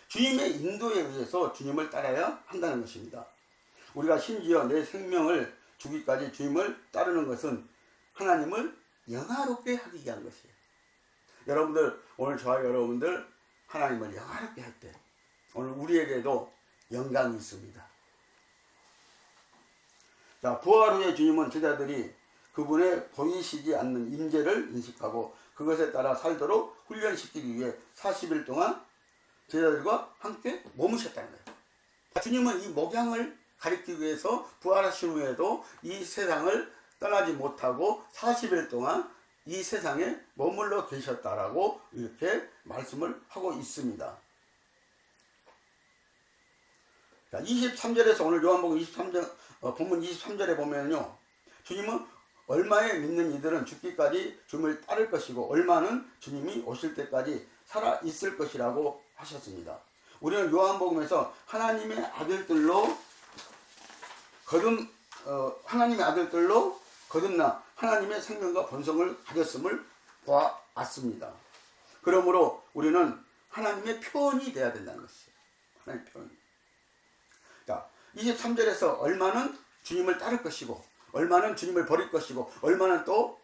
주님의 인도에 의해서 주님을 따라야 한다는 것입니다. 우리가 심지어 내 생명을 주기까지 주님을 따르는 것은 하나님을 영화롭게 하기 위한 것이에요. 여러분들, 오늘 저와 여러분들 하나님을 영화롭게 할 때 오늘 우리에게도 영광이 있습니다. 자, 부활 후에 주님은 제자들이 그분의 보이시지 않는 임재를 인식하고 그것에 따라 살도록 훈련시키기 위해 40일 동안 제자들과 함께 머무셨다는 거예요. 주님은 이 목양을 가리키기 위해서 부활하신 후에도 이 세상을 떠나지 못하고 40일 동안 이 세상에 머물러 계셨다라고 이렇게 말씀을 하고 있습니다. 자, 23절에서 오늘 요한복음 23절, 본문 23절에 보면요. 주님은 얼마에 믿는 이들은 죽기까지 주님을 따를 것이고 얼마는 주님이 오실 때까지 살아 있을 것이라고 하셨습니다. 우리는 요한복음에서 하나님의 아들들로 거듭나 하나님의 생명과 본성을 가졌음을 보았습니다. 그러므로 우리는 하나님의 표현이 되어야 된다는 것이죠. 하나님의 표현. 자, 23절에서 얼마는 주님을 따를 것이고 얼마는 주님을 버릴 것이고 얼마는 또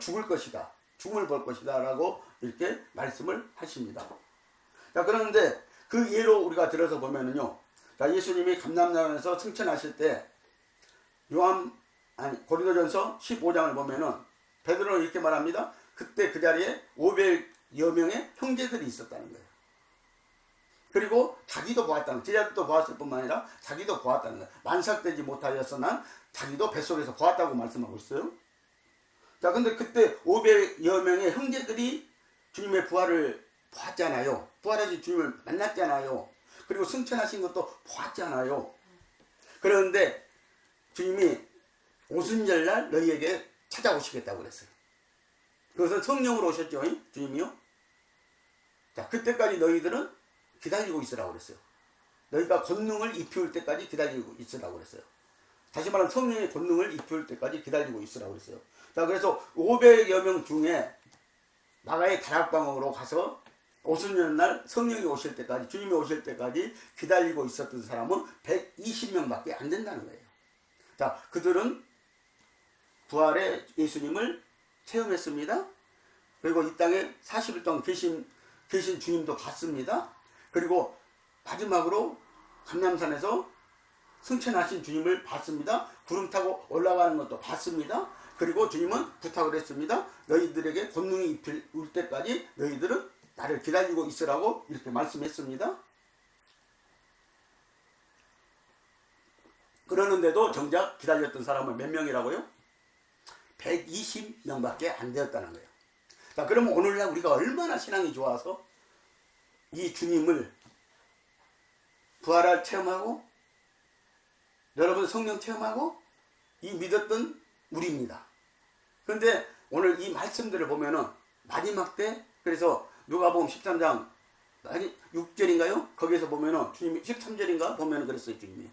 죽을 것이다. 죽음을 볼 것이다 라고 이렇게 말씀을 하십니다. 자, 그런데 그 예로 우리가 들어서 보면은요. 자, 예수님이 감람산에서 승천하실 때 고린도전서 15장을 보면은 베드로는 이렇게 말합니다. 그때 그 자리에 500여 명의 형제들이 있었다는 거예요. 그리고 자기도 보았다는 거예요. 제자들도 보았을 뿐만 아니라 자기도 보았다는 거예요. 만삭되지 못하였으나 자기도 뱃속에서 보았다고 말씀하고 있어요. 자, 근데 그때 500여 명의 형제들이 주님의 부활을 보았잖아요. 부활해서 주님을 만났잖아요. 그리고 승천하신 것도 보았잖아요. 그런데 주님이 오순절날 너희에게 찾아오시겠다고 그랬어요. 그것은 성령으로 오셨죠. 주님이요. 자, 그때까지 너희들은 기다리고 있으라고 그랬어요. 너희가 권능을 입힐 때까지 기다리고 있으라고 그랬어요. 다시 말하면 성령의 권능을 입힐 때까지 기다리고 있으라고 그랬어요. 자, 그래서 500여 명 중에 마가의 다락방으로 가서 오순절날 성령이 오실 때까지, 주님이 오실 때까지 기다리고 있었던 사람은 120명밖에 안 된다는 거예요. 자, 그들은 부활의 예수님을 체험했습니다. 그리고 이 땅에 40일 동안 계신 주님도 봤습니다. 그리고 마지막으로 감람산에서 승천하신 주님을 봤습니다. 구름 타고 올라가는 것도 봤습니다. 그리고 주님은 부탁을 했습니다. 너희들에게 권능이 입힐 때까지 너희들은 나를 기다리고 있으라고 이렇게 말씀했습니다. 그러는데도 정작 기다렸던 사람은 몇 명이라고요? 120명밖에 안 되었다는 거예요. 자, 그러면 오늘날 우리가 얼마나 신앙이 좋아서 이 주님을 부활할 체험하고 여러분 성령 체험하고 이 믿었던 우리입니다. 그런데 오늘 이 말씀들을 보면은 마지막 때, 그래서 누가복음 13장 6절인가요? 거기에서 보면은 주님이 13절인가 보면은 그랬어요. 주님이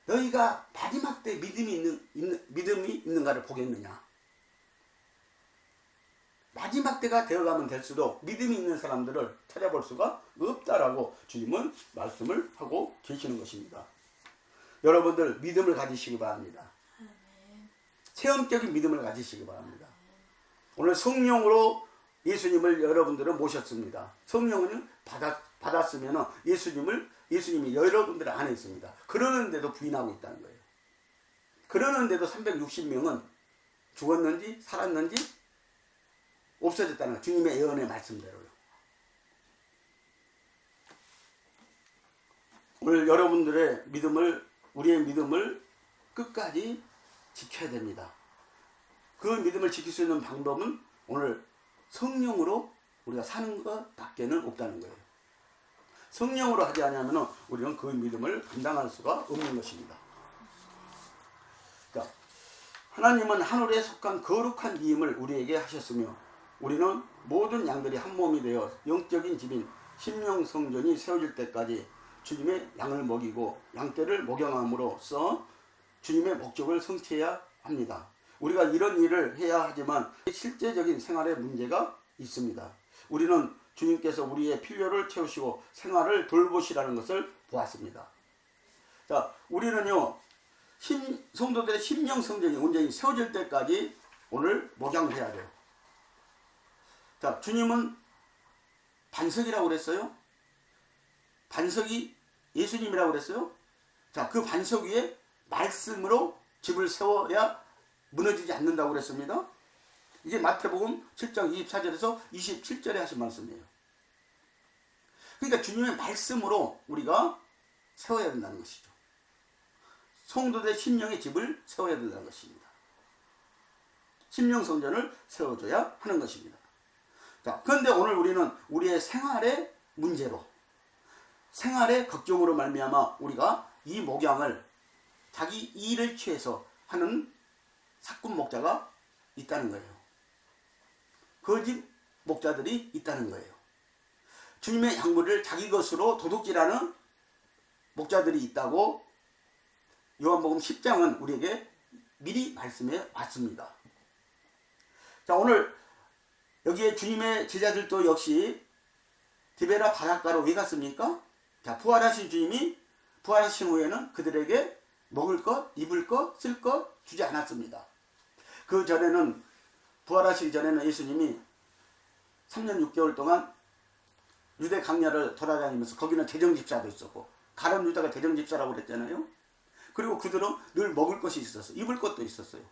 너희가 마지막 때 믿음이 있는가를 보겠느냐. 마지막 때가 되어가면 될수록 믿음이 있는 사람들을 찾아볼 수가 없다라고 주님은 말씀을 하고 계시는 것입니다. 여러분들 믿음을 가지시기 바랍니다. 체험적인 믿음을 가지시기 바랍니다. 오늘 성령으로 예수님을 여러분들은 모셨습니다. 성령을 받았으면 예수님이 여러분들 안에 있습니다. 그러는데도 부인하고 있다는 거예요. 그러는데도 360명은 죽었는지 살았는지 없어졌다는 거예요. 주님의 예언의 말씀대로요. 오늘 여러분들의 우리의 믿음을 끝까지 지켜야 됩니다. 그 믿음을 지킬 수 있는 방법은 오늘 성령으로 우리가 사는 것밖에는 없다는 거예요. 성령으로 하지 않으면 우리는 그 믿음을 감당할 수가 없는 것입니다. 그러니까 하나님은 하늘에 속한 거룩한 이임을 우리에게 하셨으며 우리는 모든 양들이 한 몸이 되어 영적인 집인 심령성전이 세워질 때까지 주님의 양을 먹이고 양떼를 목양함으로써 주님의 목적을 성취해야 합니다. 우리가 이런 일을 해야 하지만 실제적인 생활에 문제가 있습니다. 우리는 주님께서 우리의 필요를 채우시고 생활을 돌보시라는 것을 보았습니다. 자, 우리는요, 성도들의 심령성전이 온전히 세워질 때까지 오늘 목양을 해야 돼요. 자, 주님은 반석이라고 그랬어요. 반석이 예수님이라고 그랬어요. 자, 그 반석 위에 말씀으로 집을 세워야 무너지지 않는다고 그랬습니다. 이게 마태복음 7장 24절에서 27절에 하신 말씀이에요. 그러니까 주님의 말씀으로 우리가 세워야 된다는 것이죠. 성도들의 심령의 집을 세워야 된다는 것입니다. 심령성전을 세워줘야 하는 것입니다. 자, 그런데 오늘 우리는 우리의 생활의 문제로 생활의 걱정으로 말미암아 우리가 이 목양을 자기 일을 취해서 하는 사꾼 목자가 있다는 거예요. 거짓 목자들이 있다는 거예요. 주님의 약물을 자기 것으로 도둑질하는 목자들이 있다고 요한복음 10장은 우리에게 미리 말씀해 왔습니다. 자, 오늘 여기에 주님의 제자들도 역시 디베라 바닷가로 왜 갔습니까? 자, 부활하신 주님이 부활하신 후에는 그들에게 먹을 것, 입을 것, 쓸 것 주지 않았습니다. 그 전에는 부활하시기 전에는 예수님이 3년 6개월 동안 유대 강야를 돌아다니면서 거기는 대정집사도 있었고 가룟 유다가 대정집사라고 그랬잖아요. 그리고 그들은 늘 먹을 것이 있었어요. 입을 것도 있었어요.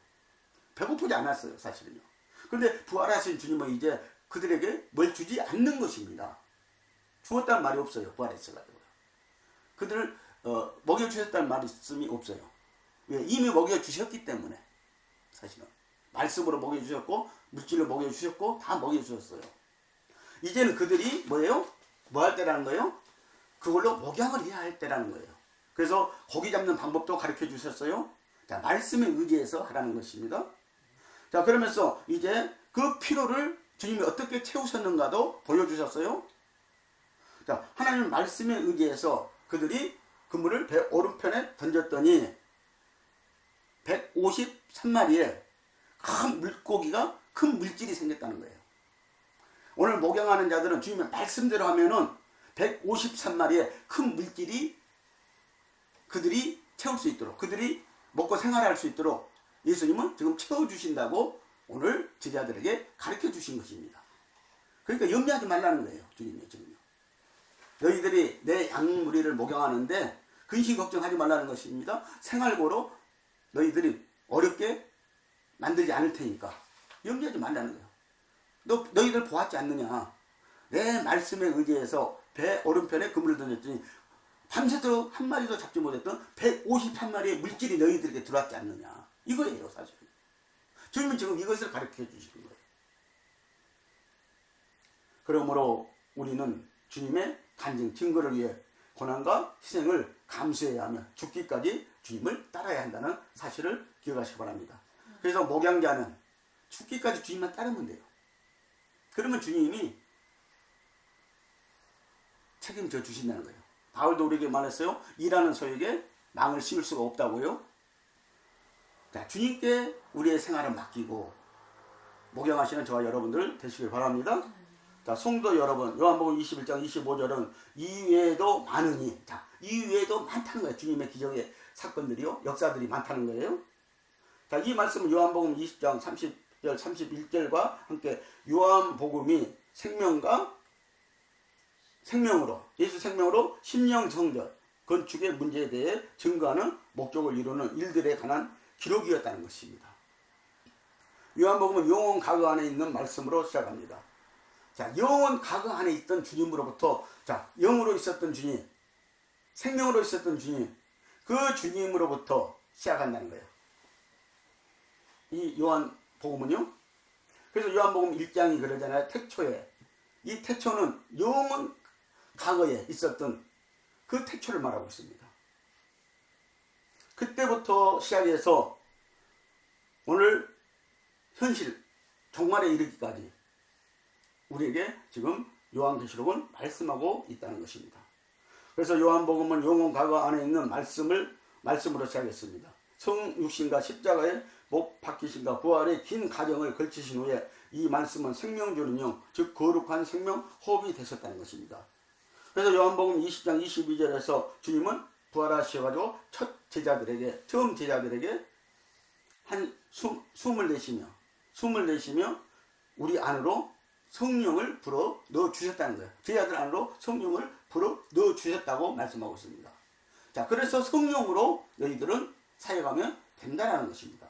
배고프지 않았어요, 사실은요. 그런데 부활하신 주님은 이제 그들에게 뭘 주지 않는 것입니다. 주었다는 말이 없어요. 부활했어가지고. 그들을 먹여주셨다는 말씀이 없어요. 왜? 이미 먹여주셨기 때문에. 사실은 말씀으로 먹여주셨고 물질로 먹여주셨고 다 먹여주셨어요. 이제는 그들이 뭐예요? 뭐 할 때라는 거예요? 그걸로 목양을 해야 할 때라는 거예요. 그래서 고기 잡는 방법도 가르쳐 주셨어요. 자, 말씀에 의지해서 하라는 것입니다. 자, 그러면서 이제 그 피로를 주님이 어떻게 채우셨는가도 보여주셨어요. 자, 하나님 말씀에 의지해서 그들이 그물을 배 오른편에 던졌더니 153마리의 큰 물고기가 큰 물질이 생겼다는 거예요. 오늘 목양하는 자들은 주님의 말씀대로 하면은 153마리의 큰 물질이 그들이 채울 수 있도록, 그들이 먹고 생활할 수 있도록 예수님은 지금 채워주신다고 오늘 제자들에게 가르쳐 주신 것입니다. 그러니까 염려하지 말라는 거예요. 주님이 지금요. 너희들이 내 양무리를 목양하는데 근심 걱정하지 말라는 것입니다. 생활고로 너희들이 어렵게 만들지 않을 테니까 염려하지 말라는 거예요. 너희들 보았지 않느냐. 내 말씀에 의지해서 배 오른편에 그물을 던졌더니 밤새도록 한 마리도 잡지 못했던 153마리의 물질이 너희들에게 들어왔지 않느냐. 이거예요, 사실은. 주님은 지금 이것을 가르쳐 주시는 거예요. 그러므로 우리는 주님의 간증, 증거를 위해 고난과 희생을 감수해야 하며 죽기까지 주님을 따라야 한다는 사실을 기억하시기 바랍니다. 그래서 목양자는 죽기까지 주님만 따르면 돼요. 그러면 주님이 책임져 주신다는 거예요. 바울도 우리에게 말했어요. 일하는 소에게 망을 씌울 수가 없다고요. 자, 주님께 우리의 생활을 맡기고 목양하시는 저와 여러분들 되시길 바랍니다. 자, 성도 여러분, 요한복음 21장 25절은 이외에도 많으니, 자, 이외에도 많다는 거예요. 주님의 기적의 사건들이요, 역사들이 많다는 거예요. 자, 이 말씀은 요한복음 20장 30절, 31절과 함께 요한복음이 생명으로, 예수 생명으로 심령성전, 건축의 문제에 대해 증거하는 목적을 이루는 일들에 관한 기록이었다는 것입니다. 요한복음은 영원 과거 안에 있는 말씀으로 시작합니다. 자, 영원 과거 안에 있던 주님으로부터, 자, 영으로 있었던 주님, 생명으로 있었던 주님, 그 주님으로부터 시작한다는 거예요. 이 요한복음은요. 그래서 요한복음 1장이 그러잖아요. 태초에. 이 태초는 영원 과거에 있었던 그 태초를 말하고 있습니다. 그때부터 시작해서 오늘 현실 종말에 이르기까지 우리에게 지금 요한계시록은 말씀하고 있다는 것입니다. 그래서 요한복음은 영원 과거 안에 있는 말씀으로 시작했습니다. 성육신과 십자가의 못 박히신과 부활의 긴 과정을 걸치신 후에 이 말씀은 생명 주는 영, 즉 거룩한 생명 호흡이 되셨다는 것입니다. 그래서 요한복음 20장 22절에서 주님은 부활하셔가지고 처음 제자들에게 한 숨을 내쉬며 우리 안으로 성령을 불어 넣어 주셨다는 거예요. 제자들 안으로 성령을 불어 넣어 주셨다고 말씀하고 있습니다. 자, 그래서 성령으로 너희들은 사역하면 된다는 것입니다.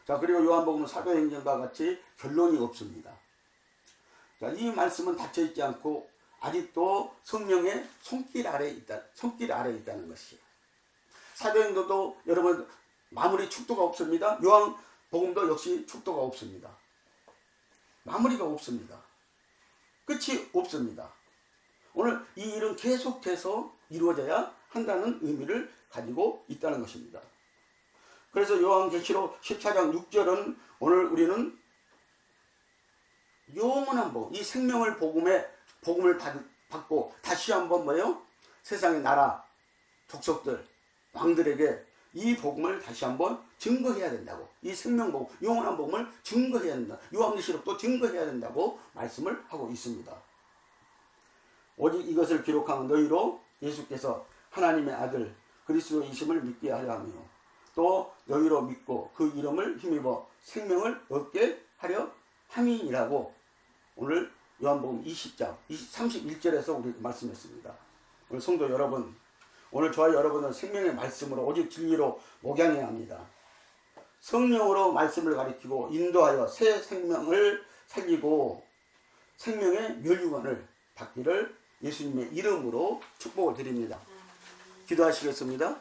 자, 그리고 요한복음은 사도행전과 같이 결론이 없습니다. 자, 이 말씀은 닫혀있지 않고 아직도 성령의 손길 아래에 있다는 것이에요. 사도행전도 여러분 마무리 축도가 없습니다. 요한복음도 역시 축도가 없습니다. 마무리가 없습니다. 끝이 없습니다. 오늘 이 일은 계속해서 이루어져야 한다는 의미를 가지고 있다는 것입니다. 그래서 요한계시록 14장 6절은 오늘 우리는 영원한 복음, 이 생명을 복음을 받고 다시 한번 뭐예요? 세상의 나라, 족속들, 왕들에게 이 복음을 다시 한번 증거해야 된다고. 이 생명 복음, 영원한 복음을 증거해야 된다. 요한계시록도 증거해야 된다고 말씀을 하고 있습니다. 오직 이것을 기록한 너희로 예수께서 하나님의 아들 그리스도이심을 믿게 하려 하며 또 너희로 믿고 그 이름을 힘입어 생명을 얻게 하려 함이니라고 오늘 요한복음 20장 31절에서 우리 말씀했습니다. 오늘 성도 여러분, 오늘 저와 여러분은 생명의 말씀으로 오직 진리로 목양해야 합니다. 성령으로 말씀을 가리키고 인도하여 새 생명을 살리고 생명의 멸류관을 받기를 예수님의 이름으로 축복을 드립니다. 기도하시겠습니다.